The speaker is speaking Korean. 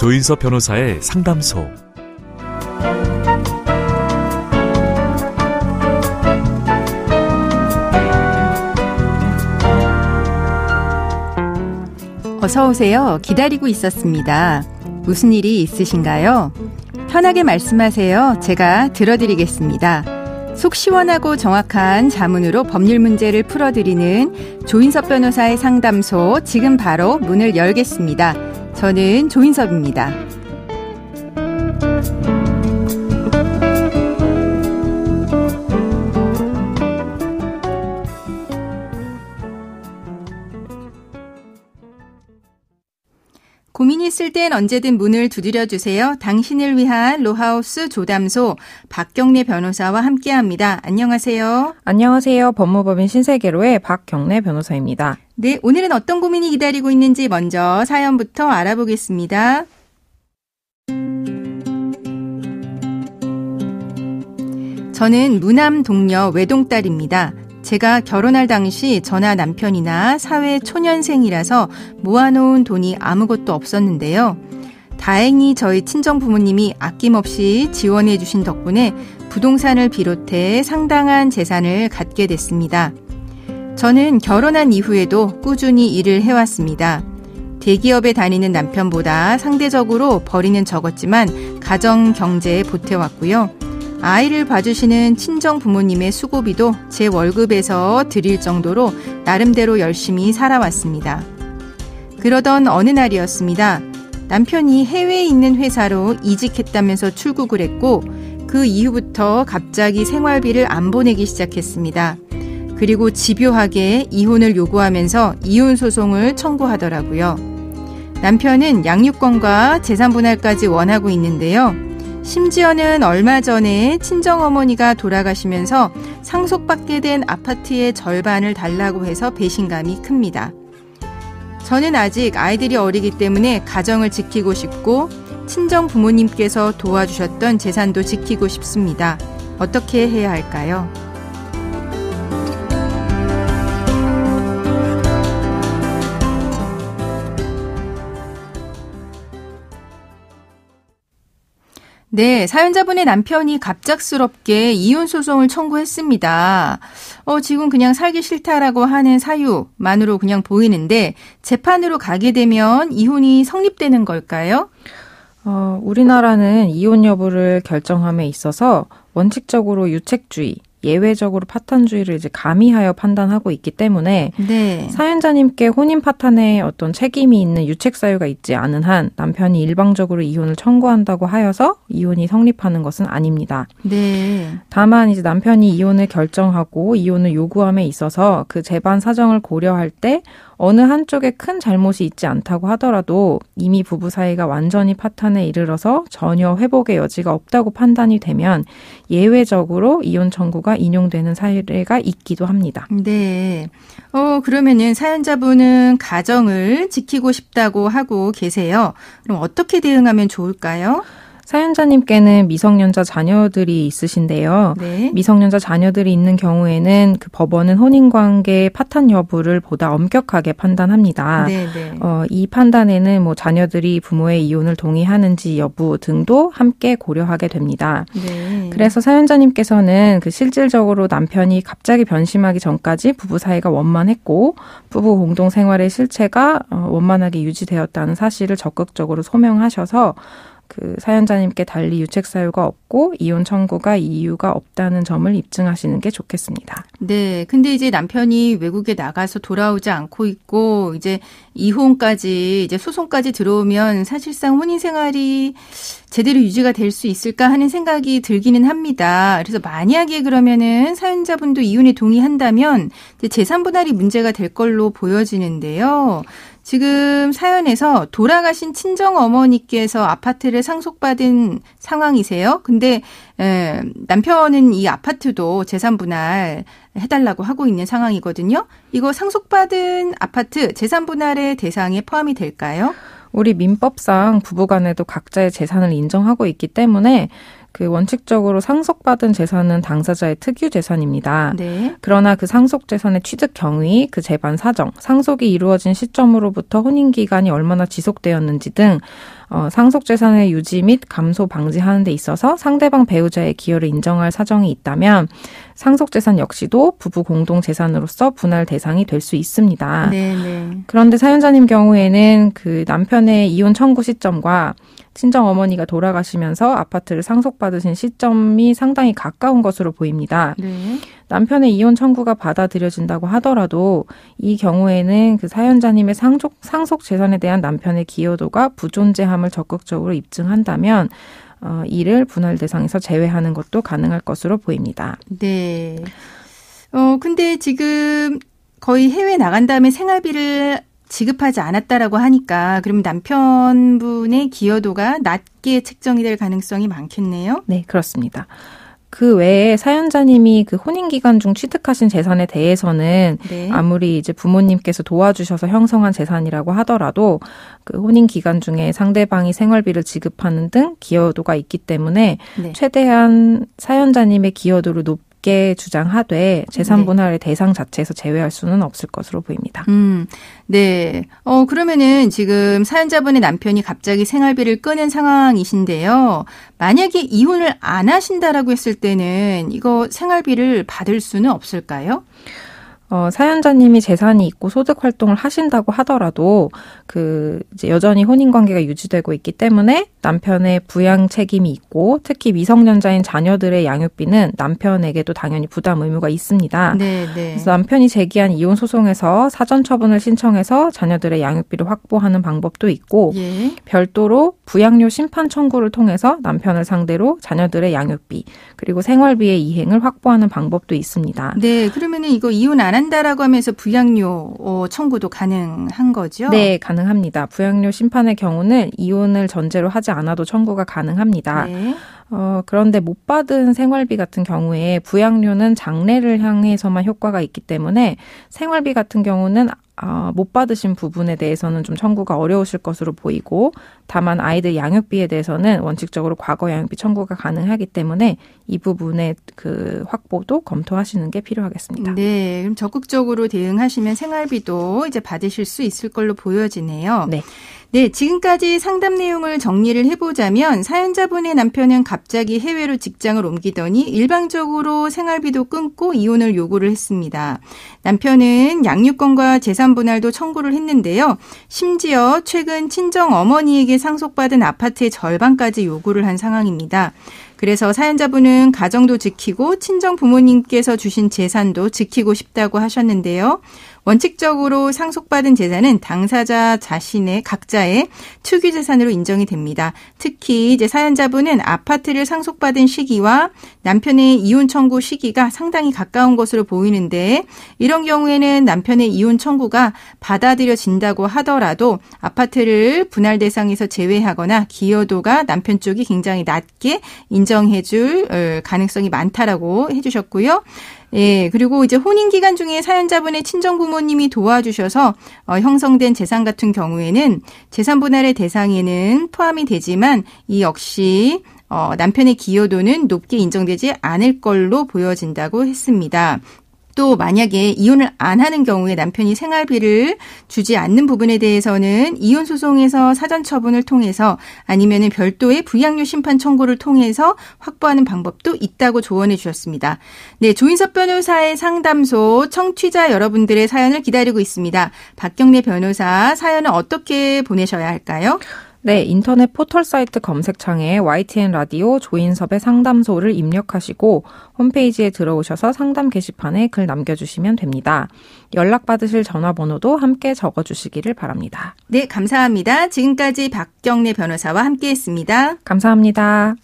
조인섭 변호사의 상담소. 어서 오세요. 기다리고 있었습니다. 무슨 일이 있으신가요? 편하게 말씀하세요. 제가 들어드리겠습니다. 속 시원하고 정확한 자문으로 법률 문제를 풀어드리는 조인섭 변호사의 상담소, 지금 바로 문을 열겠습니다. 저는 조인섭입니다. 고민이 있을 땐 언제든 문을 두드려주세요. 당신을 위한 로하우스 조담소 박경래 변호사와 함께합니다. 안녕하세요. 안녕하세요. 법무법인 신세계로의 박경래 변호사입니다. 네, 오늘은 어떤 고민이 기다리고 있는지 먼저 사연부터 알아보겠습니다. 저는 무남 동녀 외동딸입니다. 제가 결혼할 당시 저나 남편이나 사회 초년생이라서 모아놓은 돈이 아무것도 없었는데요. 다행히 저희 친정 부모님이 아낌없이 지원해 주신 덕분에 부동산을 비롯해 상당한 재산을 갖게 됐습니다. 저는 결혼한 이후에도 꾸준히 일을 해왔습니다. 대기업에 다니는 남편보다 상대적으로 벌이는 적었지만 가정 경제에 보태왔고요. 아이를 봐주시는 친정 부모님의 수고비도 제 월급에서 드릴 정도로 나름대로 열심히 살아왔습니다. 그러던 어느 날이었습니다. 남편이 해외에 있는 회사로 이직했다면서 출국을 했고 그 이후부터 갑자기 생활비를 안 보내기 시작했습니다. 그리고 집요하게 이혼을 요구하면서 이혼 소송을 청구하더라고요. 남편은 양육권과 재산 분할까지 원하고 있는데요. 심지어는 얼마 전에 친정어머니가 돌아가시면서 상속받게 된 아파트의 절반을 달라고 해서 배신감이 큽니다. 저는 아직 아이들이 어리기 때문에 가정을 지키고 싶고 친정 부모님께서 도와주셨던 재산도 지키고 싶습니다. 어떻게 해야 할까요? 네, 사연자분의 남편이 갑작스럽게 이혼 소송을 청구했습니다. 지금 그냥 살기 싫다라고 하는 사유만으로 그냥 보이는데 재판으로 가게 되면 이혼이 성립되는 걸까요? 우리나라는 이혼 여부를 결정함에 있어서 원칙적으로 유책주의, 예외적으로 파탄주의를 이제 가미하여 판단하고 있기 때문에 네. 사연자님께 혼인 파탄에 어떤 책임이 있는 유책 사유가 있지 않은 한 남편이 일방적으로 이혼을 청구한다고 하여서 이혼이 성립하는 것은 아닙니다. 네. 다만 이제 남편이 이혼을 결정하고 이혼을 요구함에 있어서 그 재반 사정을 고려할 때 어느 한쪽에 큰 잘못이 있지 않다고 하더라도 이미 부부 사이가 완전히 파탄에 이르러서 전혀 회복의 여지가 없다고 판단이 되면 예외적으로 이혼 청구가 인용되는 사례가 있기도 합니다. 네. 그러면은 사연자분은 가정을 지키고 싶다고 하고 계세요. 그럼 어떻게 대응하면 좋을까요? 사연자님께는 미성년자 자녀들이 있으신데요. 네. 미성년자 자녀들이 있는 경우에는 그 법원은 혼인관계 파탄 여부를 보다 엄격하게 판단합니다. 네, 네. 이 판단에는 뭐 자녀들이 부모의 이혼을 동의하는지 여부 등도 함께 고려하게 됩니다. 네. 그래서 사연자님께서는 그 실질적으로 남편이 갑자기 변심하기 전까지 부부 사이가 원만했고 부부 공동 생활의 실체가 원만하게 유지되었다는 사실을 적극적으로 소명하셔서 그 사연자님께 달리 유책 사유가 없고 이혼 청구가 이유가 없다는 점을 입증하시는 게 좋겠습니다. 네, 근데 이제 남편이 외국에 나가서 돌아오지 않고 있고 이제 이혼까지 이제 소송까지 들어오면 사실상 혼인 생활이 제대로 유지가 될 수 있을까 하는 생각이 들기는 합니다. 그래서 만약에 그러면은 사연자분도 이혼에 동의한다면 이제 재산 분할이 문제가 될 걸로 보여지는데요. 지금 사연에서 돌아가신 친정 어머니께서 아파트를 상속받은 상황이세요. 근데 남편은 이 아파트도 재산 분할 해달라고 하고 있는 상황이거든요. 이거 상속받은 아파트 재산 분할의 대상에 포함이 될까요? 우리 민법상 부부간에도 각자의 재산을 인정하고 있기 때문에 그 원칙적으로 상속받은 재산은 당사자의 특유 재산입니다. 네. 그러나 그 상속 재산의 취득 경위, 그 재반 사정, 상속이 이루어진 시점으로부터 혼인 기간이 얼마나 지속되었는지 등 상속재산의 유지 및 감소 방지하는 데 있어서 상대방 배우자의 기여를 인정할 사정이 있다면 상속재산 역시도 부부 공동재산으로서 분할 대상이 될 수 있습니다. 네네. 그런데 사연자님 경우에는 그 남편의 이혼 청구 시점과 친정어머니가 돌아가시면서 아파트를 상속받으신 시점이 상당히 가까운 것으로 보입니다. 네. 남편의 이혼 청구가 받아들여진다고 하더라도 이 경우에는 그 사연자님의 상속 재산에 대한 남편의 기여도가 부존재함을 적극적으로 입증한다면 이를 분할 대상에서 제외하는 것도 가능할 것으로 보입니다. 네. 근데 지금 거의 해외 나간 다음에 생활비를 지급하지 않았다라고 하니까 그럼 남편분의 기여도가 낮게 책정이 될 가능성이 많겠네요? 네, 그렇습니다. 그 외에 사연자님이 그 혼인기간 중 취득하신 재산에 대해서는 네. 아무리 이제 부모님께서 도와주셔서 형성한 재산이라고 하더라도 그 혼인기간 중에 상대방이 생활비를 지급하는 등 기여도가 있기 때문에 네. 최대한 사연자님의 기여도를 높게 주장하되 재산 분할의 대상 자체에서 제외할 수는 없을 것으로 보입니다. 네. 그러면은 지금 사연자분의 남편이 갑자기 생활비를 끄는 상황이신데요. 만약에 이혼을 안 하신다라고 했을 때는 이거 생활비를 받을 수는 없을까요? 사연자님이 재산이 있고 소득 활동을 하신다고 하더라도 이제 여전히 혼인 관계가 유지되고 있기 때문에 남편의 부양 책임이 있고 특히 미성년자인 자녀들의 양육비는 남편에게도 당연히 부담 의무가 있습니다. 네. 그래서 남편이 제기한 이혼 소송에서 사전 처분을 신청해서 자녀들의 양육비를 확보하는 방법도 있고 예. 별도로 부양료 심판 청구를 통해서 남편을 상대로 자녀들의 양육비 그리고 생활비의 이행을 확보하는 방법도 있습니다. 네. 그러면은 이거 이혼 안 한다라고 하면서 부양료 청구도 가능한 거죠? 네, 가능합니다. 부양료 심판의 경우는 이혼을 전제로 하지 않아도 청구가 가능합니다. 네. 그런데 못 받은 생활비 같은 경우에 부양료는 장래를 향해서만 효과가 있기 때문에 생활비 같은 경우는 못 받으신 부분에 대해서는 좀 청구가 어려우실 것으로 보이고 다만 아이들 양육비에 대해서는 원칙적으로 과거 양육비 청구가 가능하기 때문에 이 부분의 그 확보도 검토하시는 게 필요하겠습니다. 네, 그럼 적극적으로 대응하시면 생활비도 이제 받으실 수 있을 걸로 보여지네요. 네. 네, 지금까지 상담 내용을 정리를 해보자면 사연자분의 남편은 갑자기 해외로 직장을 옮기더니 일방적으로 생활비도 끊고 이혼을 요구를 했습니다. 남편은 양육권과 재산 분할도 청구를 했는데요. 심지어 최근 친정 어머니에게 상속받은 아파트의 절반까지 요구를 한 상황입니다. 그래서 사연자분은 가정도 지키고 친정 부모님께서 주신 재산도 지키고 싶다고 하셨는데요. 원칙적으로 상속받은 재산은 당사자 자신의 각자의 특유 재산으로 인정이 됩니다. 특히 이제 사연자분은 아파트를 상속받은 시기와 남편의 이혼 청구 시기가 상당히 가까운 것으로 보이는데 이런 경우에는 남편의 이혼 청구가 받아들여진다고 하더라도 아파트를 분할 대상에서 제외하거나 기여도가 남편 쪽이 굉장히 낮게 인정해 줄 가능성이 많다라고 해주셨고요. 예, 그리고 이제 혼인 기간 중에 사연자분의 친정 부모님이 도와주셔서 형성된 재산 같은 경우에는 재산 분할의 대상에는 포함이 되지만 이 역시 남편의 기여도는 높게 인정되지 않을 걸로 보여진다고 했습니다. 또 만약에 이혼을 안 하는 경우에 남편이 생활비를 주지 않는 부분에 대해서는 이혼 소송에서 사전 처분을 통해서 아니면은 별도의 부양료 심판 청구를 통해서 확보하는 방법도 있다고 조언해 주셨습니다. 네, 조인섭 변호사의 상담소 청취자 여러분들의 사연을 기다리고 있습니다. 박경래 변호사 사연은 어떻게 보내셔야 할까요? 네, 인터넷 포털 사이트 검색창에 YTN 라디오 조인섭의 상담소를 입력하시고 홈페이지에 들어오셔서 상담 게시판에 글 남겨주시면 됩니다. 연락받으실 전화번호도 함께 적어주시기를 바랍니다. 네, 감사합니다. 지금까지 박경래 변호사와 함께했습니다. 감사합니다.